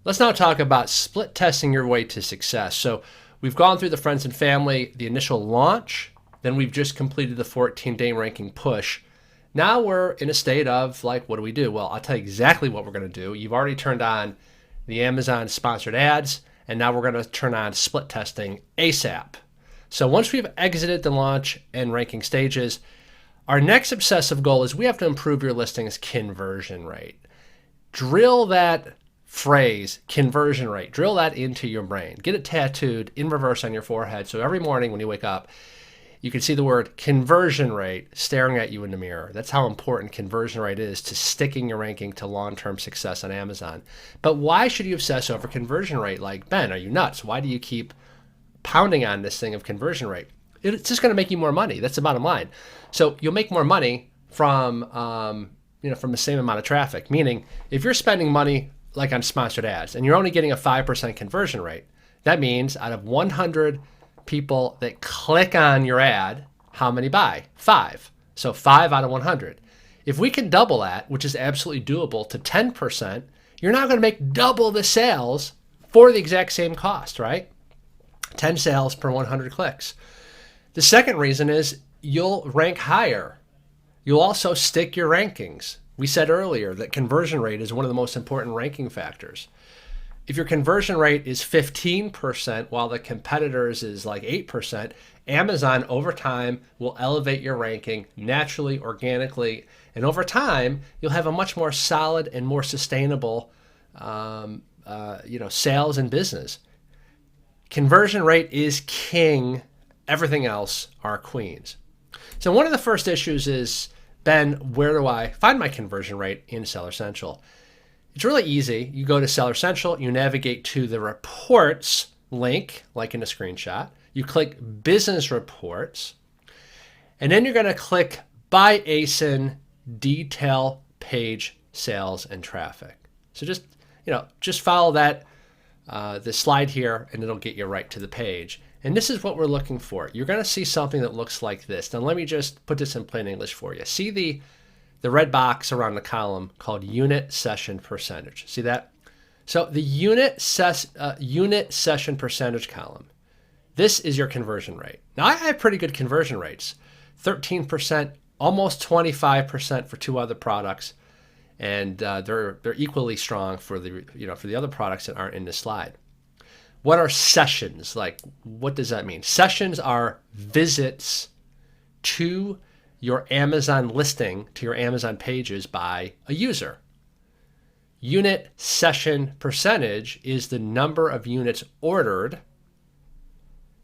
Let's now talk about split testing your way to success. So we've gone through the friends and family, the initial launch, then we've just completed the 14-day ranking push. Now we're in a state of like, what do we do? Well, I'll tell you exactly what we're going to do. You've already turned on the Amazon sponsored ads, and now we're going to turn on split testing ASAP. So once we've exited the launch and ranking stages, our next obsessive goal is we have to improve your listing's conversion rate. Drill that phrase, conversion rate, drill that into your brain. Get it tattooed in reverse on your forehead. So every morning when you wake up, you can see the word conversion rate staring at you in the mirror. That's how important conversion rate is to sticking your ranking to long-term success on Amazon. But why should you obsess over conversion rate? Like, Ben, are you nuts? Why do you keep pounding on this thing of conversion rate? It's just going to make you more money. That's the bottom line. So you'll make more money from from the same amount of traffic. Meaning, if you're spending money like on sponsored ads and you're only getting a 5% conversion rate, that means out of 100 people that click on your ad, how many buy? 5. So 5 out of 100. If we can double that, which is absolutely doable, to 10%, you're not going to make double the sales for the exact same cost, right? 10 sales per 100 clicks. The second reason is you'll rank higher. You'll also stick your rankings. We said earlier that conversion rate is one of the most important ranking factors. If your conversion rate is 15% while the competitors is like 8%, Amazon over time will elevate your ranking naturally, organically, and over time you'll have a much more solid and more sustainable sales and business. Conversion rate is king. Everything else are queens. So one of the first issues is, Ben, where do I find my conversion rate in Seller Central? It's really easy. You go to Seller Central, you navigate to the reports link, like in a screenshot. You click business reports, and then you're going to click by ASIN detail page sales and traffic. So just follow that the slide here, and it'll get you right to the page. And this is what we're looking for. You're going to see something that looks like this. Now let me just put this in plain English for you. See the red box around the column called unit session percentage. See that? So the unit session percentage column, this is your conversion rate. Now I have pretty good conversion rates, 13%, almost 25% for 2 other products, and they're equally strong for the other products that aren't in this slide. What are sessions? Like, what does that mean? Sessions are visits to your Amazon listing, to your Amazon pages by a user. Unit session percentage is the number of units ordered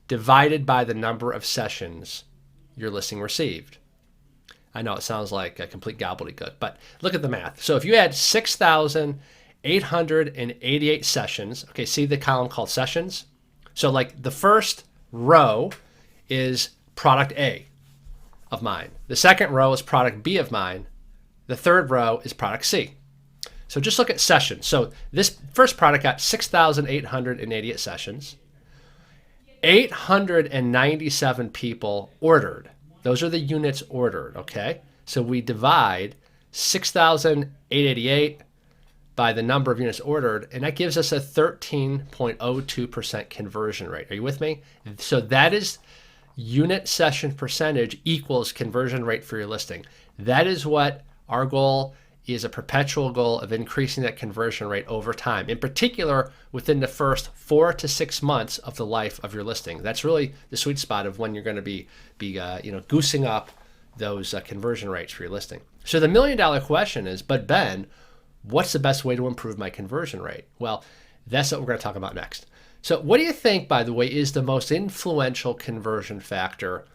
divided by the number of sessions your listing received. I know it sounds like a complete gobbledygook, but look at the math. So if you had 6,888 sessions, okay, see the column called sessions? So like the first row is product A of mine. The second row is product B of mine. The third row is product C. So just look at sessions. So this first product got 6,888 sessions. 897 people ordered. Those are the units ordered, okay? So we divide 6,888 by the number of units ordered, and that gives us a 13.02% conversion rate. Are you with me? So that is unit session percentage equals conversion rate for your listing. That is what our goal is, a perpetual goal of increasing that conversion rate over time, in particular within the first 4 to 6 months of the life of your listing. That's really the sweet spot of when you're going to be goosing up those conversion rates for your listing. So the $1 million question is, but Ben, what's the best way to improve my conversion rate? Well, that's what we're going to talk about next. So what do you think, by the way, is the most influential conversion factor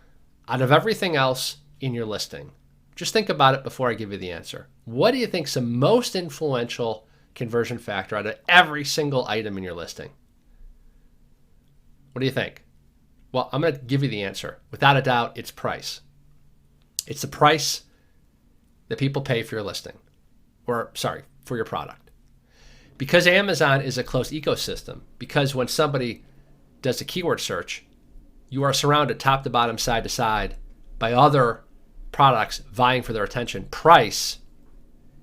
out of everything else in your listing? Just think about it before I give you the answer. What do you think is the most influential conversion factor out of every single item in your listing? What do you think? Well, I'm going to give you the answer. Without a doubt, it's price. It's the price that people pay for your listing, for your product. Because Amazon is a closed ecosystem, because when somebody does a keyword search, you are surrounded top to bottom, side to side by other products vying for their attention. Price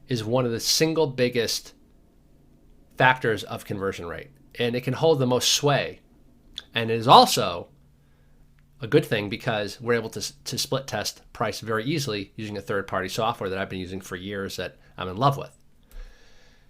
is one of the single biggest factors of conversion rate, and it can hold the most sway. And it is also a good thing because we're able to split test price very easily using a third-party software that I've been using for years that I'm in love with.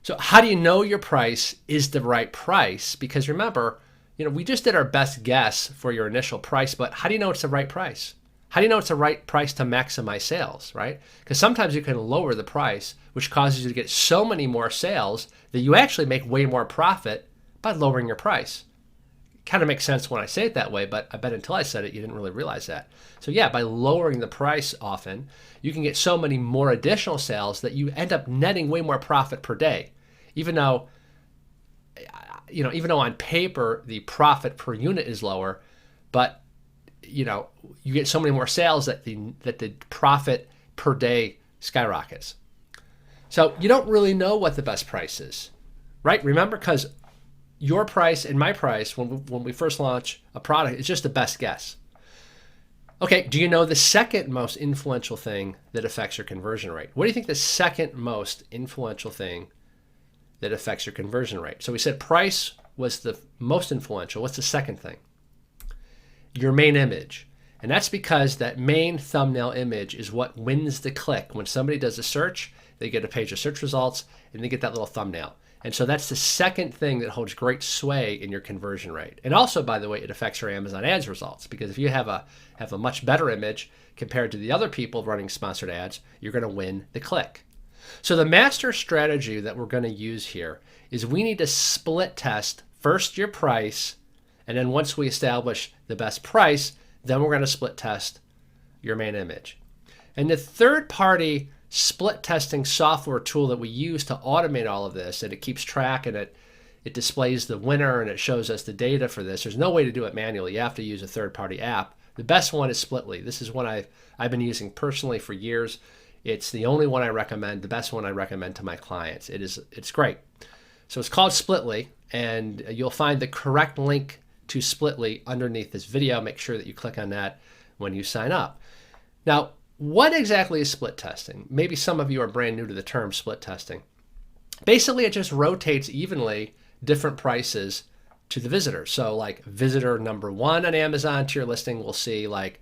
So how do you know your price is the right price? Because remember, we just did our best guess for your initial price, but how do you know it's the right price? How do you know it's the right price to maximize sales, right? Because sometimes you can lower the price, which causes you to get so many more sales that you actually make way more profit by lowering your price. It kind of makes sense when I say it that way, but I bet until I said it, you didn't really realize that. So yeah, by lowering the price often, you can get so many more additional sales that you end up netting way more profit per day. Even though on paper, the profit per unit is lower, but you get so many more sales that the profit per day skyrockets. So you don't really know what the best price is, right? Remember, because your price and my price when we first launch a product is just the best guess. Okay, do you know the second most influential thing that affects your conversion rate? What do you think the second most influential thing that affects your conversion rate? So we said price was the most influential. What's the second thing? Your main image. And that's because that main thumbnail image is what wins the click. When somebody does a search, they get a page of search results and they get that little thumbnail. And so that's the second thing that holds great sway in your conversion rate. And also, by the way, it affects your Amazon ads results, because if you have a much better image compared to the other people running sponsored ads, you're going to win the click. So the master strategy that we're going to use here is we need to split test first your price, and then once we establish the best price, then we're going to split test your main image. And the third-party split testing software tool that we use to automate all of this, and it keeps track and it displays the winner and it shows us the data for this. There's no way to do it manually. You have to use a third-party app. The best one is Splitly. This is one I've been using personally for years. It's the only one I recommend, the best one I recommend to my clients. It's great. So it's called Splitly, and you'll find the correct link to Splitly underneath this video. Make sure that you click on that when you sign up. Now, what exactly is split testing? Maybe some of you are brand new to the term split testing. Basically, it just rotates evenly different prices to the visitor. So like visitor number 1 on Amazon to your listing will see like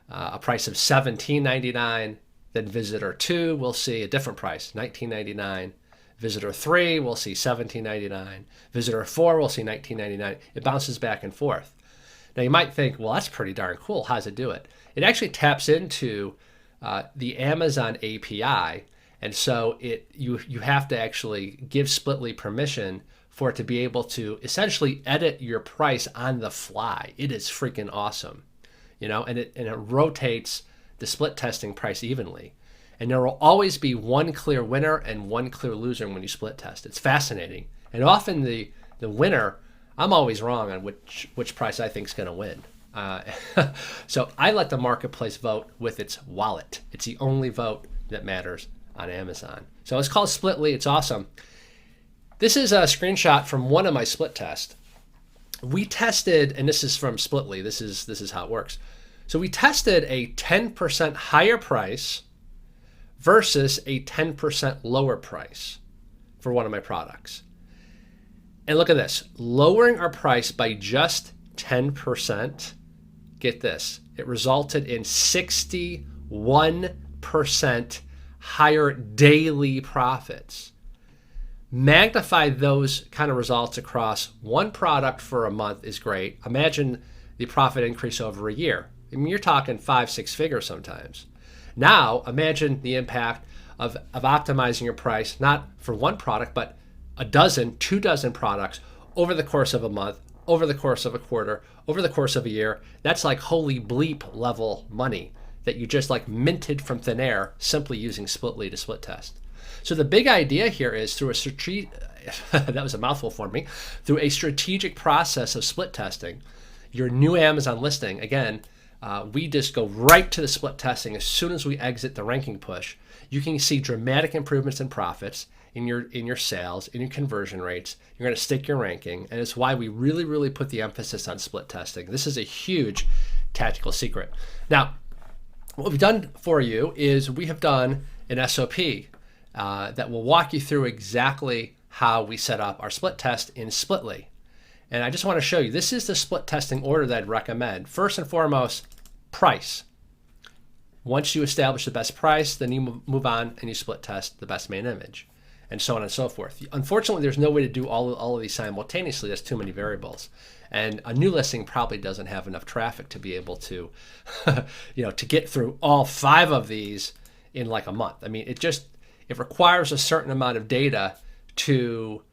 a price of $17.99. Then visitor 2 will see a different price, $19.99. Visitor 3 will see $17.99. Visitor 4 will see $19.99. It bounces back and forth. Now you might think, well, that's pretty darn cool. How does it do it? It actually taps into the Amazon API, and so you have to actually give Splitly permission for it to be able to essentially edit your price on the fly. It is freaking awesome, and it rotates the split testing price evenly. And there will always be one clear winner and one clear loser when you split test. It's fascinating. And often the winner, I'm always wrong on which price I think is going to win. So I let the marketplace vote with its wallet. It's the only vote that matters on Amazon. So it's called Splitly. It's awesome. This is a screenshot from one of my split tests. We tested, and this is from Splitly. This is how it works. So we tested a 10% higher price versus a 10% lower price for one of my products. And look at this, lowering our price by just 10%, get this, it resulted in 61% higher daily profits. Magnify those kind of results across one product for a month is great. Imagine the profit increase over a year. I mean, you're talking 5-6 figures sometimes. Now, imagine the impact of optimizing your price, not for one product, but a dozen, 2 dozen products over the course of a month, over the course of a quarter, over the course of a year. That's like holy bleep level money that you just like minted from thin air simply using Splitly to split test. So the big idea here is through a strategic, that was a mouthful for me, through a strategic process of split testing, your new Amazon listing, again, we just go right to the split testing as soon as we exit the ranking push. You can see dramatic improvements in profits, in your sales, in your conversion rates. You're going to stick your ranking, and it's why we really, really put the emphasis on split testing. This is a huge tactical secret. Now, what we've done for you is we have done an SOP that will walk you through exactly how we set up our split test in Splitly. And I just want to show you, this is the split testing order that I'd recommend. First and foremost, price. Once you establish the best price, then you move on and you split test the best main image, and so on and so forth. Unfortunately, there's no way to do all of these simultaneously. That's too many variables. And a new listing probably doesn't have enough traffic to be able to, to get through all 5 of these in like a month. I mean, it requires a certain amount of data to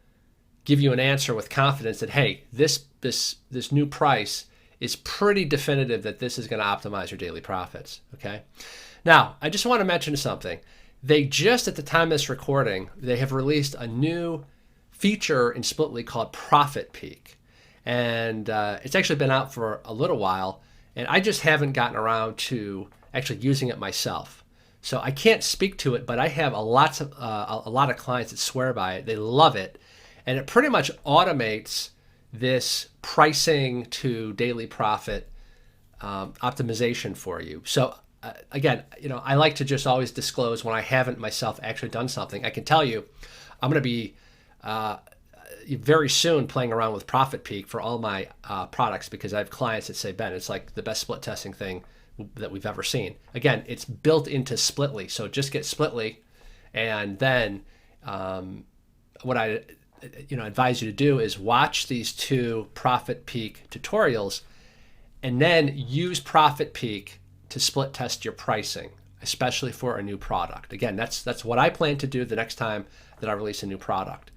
give you an answer with confidence that, hey, this new price is pretty definitive that this is going to optimize your daily profits. Okay. Now, I just want to mention something. They just, at the time of this recording, they have released a new feature in Splitly called Profit Peak. And it's actually been out for a little while, and I just haven't gotten around to actually using it myself. So I can't speak to it, but I have a lot of clients that swear by it. They love it. And it pretty much automates this pricing to daily profit optimization for you. So again, I like to just always disclose when I haven't myself actually done something. I can tell you, I'm going to be very soon playing around with Profit Peak for all my products, because I have clients that say, Ben, it's like the best split testing thing that we've ever seen. Again, it's built into Splitly. So just get Splitly, and then what I advise you to do is watch these 2 Profit Peak tutorials, and then use Profit Peak to split test your pricing, especially for a new product. Again, that's what I plan to do the next time that I release a new product.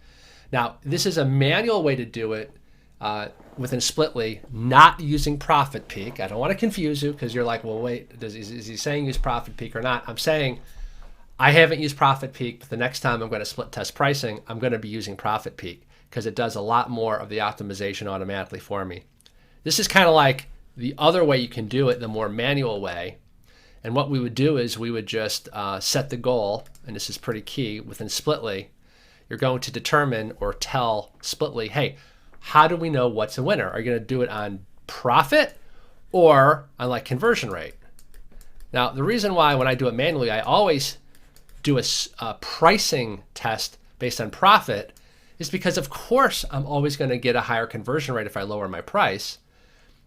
Now, this is a manual way to do it within Splitly, not using Profit Peak. I don't want to confuse you, because you're like, well, wait, is he saying use Profit Peak or not? I'm saying I haven't used Profit Peak, but the next time I'm going to split test pricing, I'm going to be using Profit Peak, because it does a lot more of the optimization automatically for me. This is kind of like the other way you can do it, the more manual way. And what we would do is we would just set the goal, and this is pretty key within Splitly. You're going to determine or tell Splitly, hey, how do we know what's a winner? Are you going to do it on profit or on like conversion rate? Now, the reason why when I do it manually, I always do a pricing test based on profit is because, of course, I'm always going to get a higher conversion rate if I lower my price.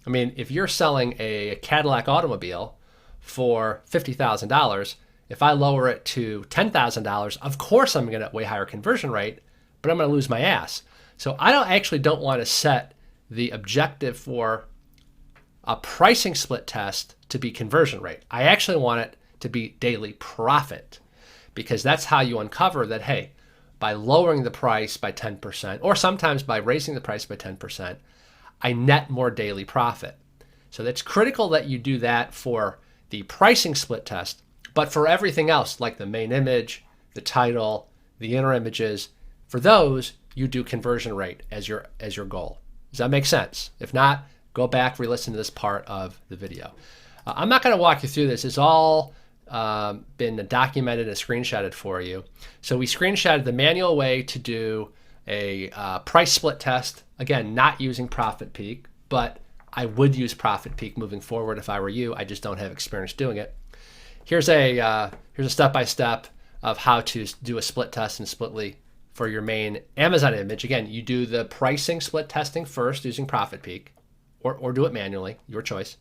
I mean, if you're selling a Cadillac automobile for $50,000, if I lower it to $10,000, of course I'm going to get a way higher conversion rate, but I'm going to lose my ass. So I don't want to set the objective for a pricing split test to be conversion rate. I actually want it to be daily profit, because that's how you uncover that, hey, by lowering the price by 10%, or sometimes by raising the price by 10%, I net more daily profit. So it's critical that you do that for the pricing split test, but for everything else, like the main image, the title, the inner images, for those, you do conversion rate as your goal. Does that make sense? If not, go back, re-listen to this part of the video. I'm not going to walk you through this. It's all been documented and screenshotted for you. So we screenshotted the manual way to do a price split test. Again, not using Profit Peak, but I would use Profit Peak moving forward if I were you. I just don't have experience doing it. Here's a step-by-step of how to do a split test in Splitly for your main Amazon image. Again, you do the pricing split testing first using Profit Peak, or do it manually, your choice.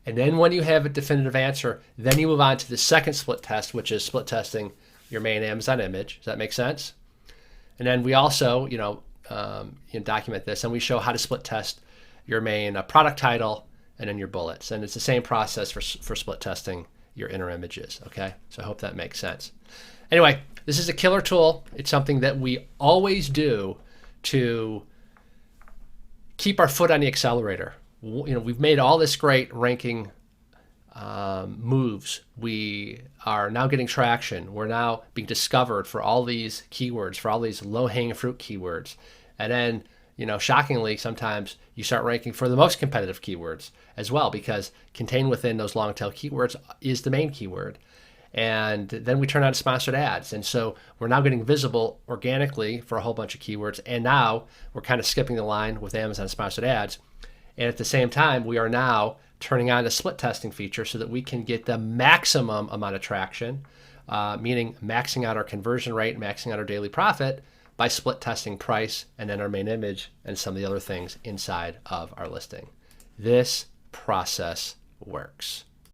And then when you have a definitive answer, then you move on to the second split test, which is split testing your main Amazon image. Does that make sense? And then we also, document this, and we show how to split test your main product title and then your bullets. And it's the same process for split testing your inner images. Okay, so I hope that makes sense. Anyway, this is a killer tool. It's something that we always do to keep our foot on the accelerator. We've made all this great ranking moves. We are now getting traction. We're now being discovered for all these keywords, for all these low-hanging fruit keywords. And then, shockingly, sometimes you start ranking for the most competitive keywords as well, because contained within those long tail keywords is the main keyword. And then we turn on sponsored ads. And so we're now getting visible organically for a whole bunch of keywords. And now we're kind of skipping the line with Amazon sponsored ads. And at the same time, we are now turning on the split testing feature so that we can get the maximum amount of traction, meaning maxing out our conversion rate, maxing out our daily profit by split testing price and then our main image and some of the other things inside of our listing. This process works.